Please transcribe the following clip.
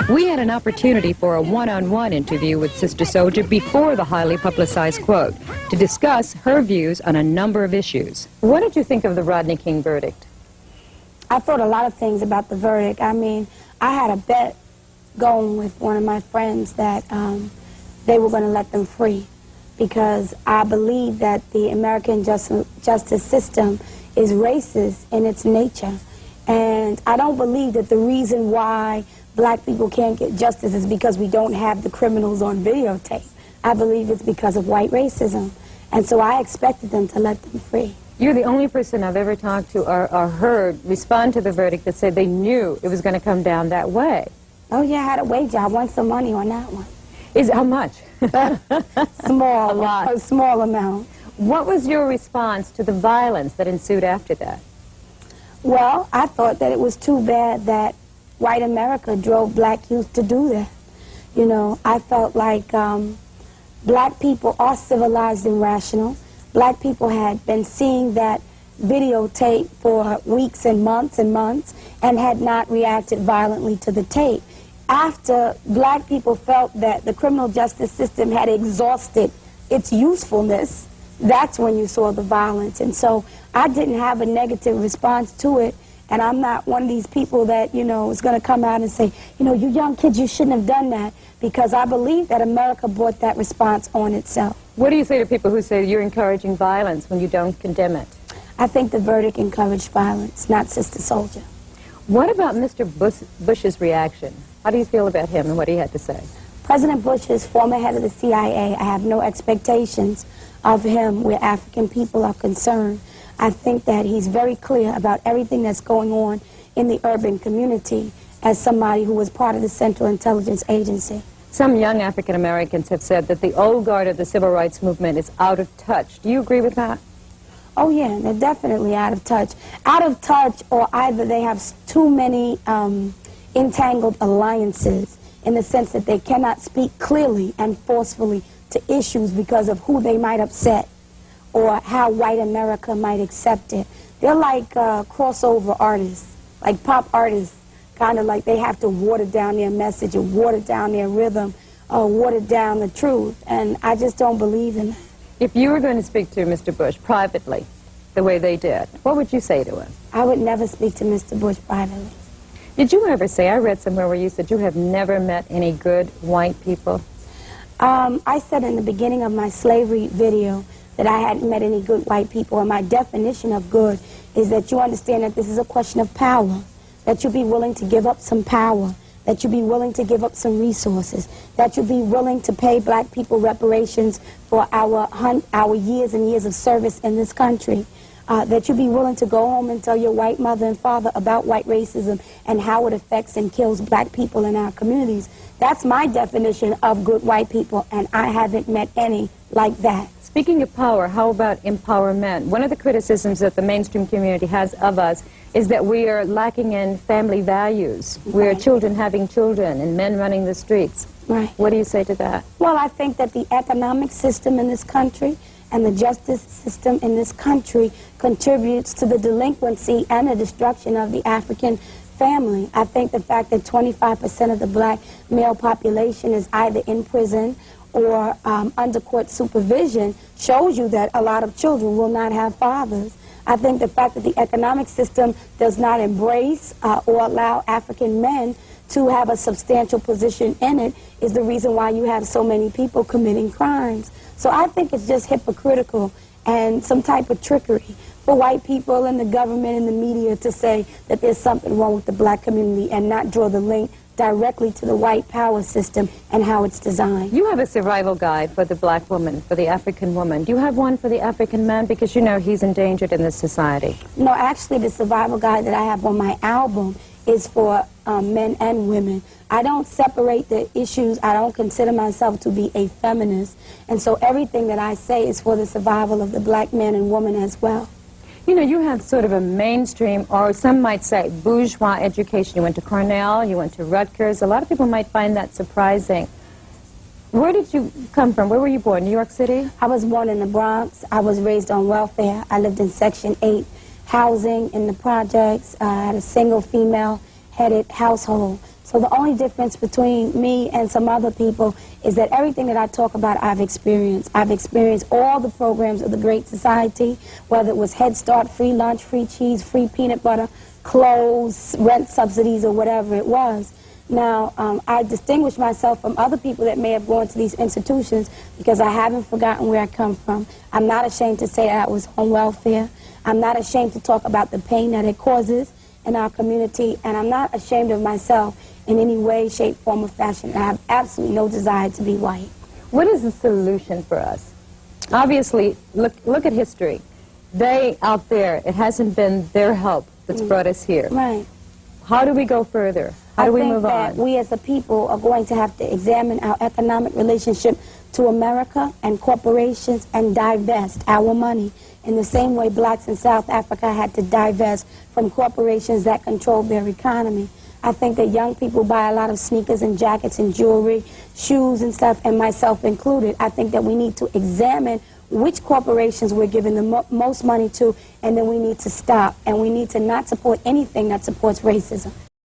We had an opportunity for a one-on-one interview with Sister Souljah before the highly publicized quote to discuss her views on a number of issues. What did you think of the Rodney King verdict? I thought a lot of things about the verdict. I mean, I had a bet going with one of my friends that they were going to let them free because I believe that the American justice system is racist in its nature. And I don't believe that the reason why black people can't get justice is because we don't have the criminals on videotape. I believe it's because of white racism. And so I expected them to let them free. You're the only person I've ever talked to or heard respond to the verdict that said they knew it was going to come down that way. Oh, yeah, I had a wager. I won some money on that one. How much? Small. A lot. A small amount. What was your response to the violence that ensued after that? Well, I thought that it was too bad that white America drove black youth to do that. You know, I felt like black people are civilized and rational. Black people had been seeing that videotape for weeks and months and had not reacted violently to the tape. After black people felt that the criminal justice system had exhausted its usefulness, that's when you saw the violence. And so I didn't have a negative response to it. And I'm not one of these people that, you know, is going to come out and say, you know, you young kids, you shouldn't have done that, because I believe that America brought that response on itself. What do you say to people who say you're encouraging violence when you don't condemn it? I think the verdict encouraged violence, not Sister Souljah. What about Mr. Bush's reaction? How do you feel about him and what he had to say? President Bush is former head of the CIA. I have no expectations of him where African people are concerned. I think that he's very clear about everything that's going on in the urban community as somebody who was part of the Central Intelligence Agency. Some young African Americans have said that the old guard of the civil rights movement is out of touch. Do you agree with that? Oh, yeah, they're definitely out of touch. Out of touch, or either they have too many entangled alliances in the sense that they cannot speak clearly and forcefully to issues because of who they might upset or how white America might accept it. They're like crossover artists, like pop artists, kind of like they have to water down their message or water down their rhythm or water down the truth, and I just don't believe in that. If you were going to speak to Mr. Bush privately, the way they did, what would you say to him? I would never speak to Mr. Bush privately. Did you ever say, I read somewhere where you said you have never met any good white people? I said in the beginning of my slavery video that I hadn't met any good white people, and my definition of good is that you understand that this is a question of power, that you be willing to give up some power, that you be willing to give up some resources, that you be willing to pay black people reparations for our years and years of service in this country, that you be willing to go home and tell your white mother and father about white racism and how it affects and kills black people in our communities. That's my definition of good white people, and I haven't met any like that. Speaking of power, how about empowerment? One of the criticisms that the mainstream community has of us is that we are lacking in family values. Right. We're children having children and men running the streets. Right. What do you say to that? Well, I think that the economic system in this country and the justice system in this country contributes to the delinquency and the destruction of the African family. I think the fact that 25% of the black male population is either in prison or under court supervision shows you that a lot of children will not have fathers. I think the fact that the economic system does not embrace or allow African men to have a substantial position in it is the reason why you have so many people committing crimes. So I think it's just hypocritical and some type of trickery for white people and the government and the media to say that there's something wrong with the black community and not draw the link directly to the white power system and how it's designed. You have a survival guide for the black woman, for the African woman. Do you have one for the African man? Because you know he's endangered in this society. No, actually the survival guide that I have on my album is for men and women. I don't separate the issues. I don't consider myself to be a feminist. And so everything that I say is for the survival of the black man and woman as well. You know, you have sort of a mainstream, or some might say bourgeois education. You went to Cornell, you went to Rutgers. A lot of people might find that surprising. Where did you come from? Where were you born? New York City? I was born in the Bronx. I was raised on welfare. I lived in Section 8 housing in the projects. I had a single female-headed household. So the only difference between me and some other people is that everything that I talk about, I've experienced. I've experienced all the programs of the Great Society, whether it was Head Start, free lunch, free cheese, free peanut butter, clothes, rent subsidies, or whatever it was. Now, I distinguish myself from other people that may have gone to these institutions because I haven't forgotten where I come from. I'm not ashamed to say that I was on welfare. I'm not ashamed to talk about the pain that it causes in our community, and I'm not ashamed of myself in any way, shape, form, or fashion. I have absolutely no desire to be white. What is the solution for us? Obviously, look at history. They out there, it hasn't been their help that's brought us here. Right. How do we go further? How do we move on? I think that we as a people are going to have to examine our economic relationship to America and corporations and divest our money in the same way blacks in South Africa had to divest from corporations that controlled their economy. I think that young people buy a lot of sneakers and jackets and jewelry, shoes and stuff, and myself included. I think that we need to examine which corporations we're giving the most money to, and then we need to stop. And we need to not support anything that supports racism.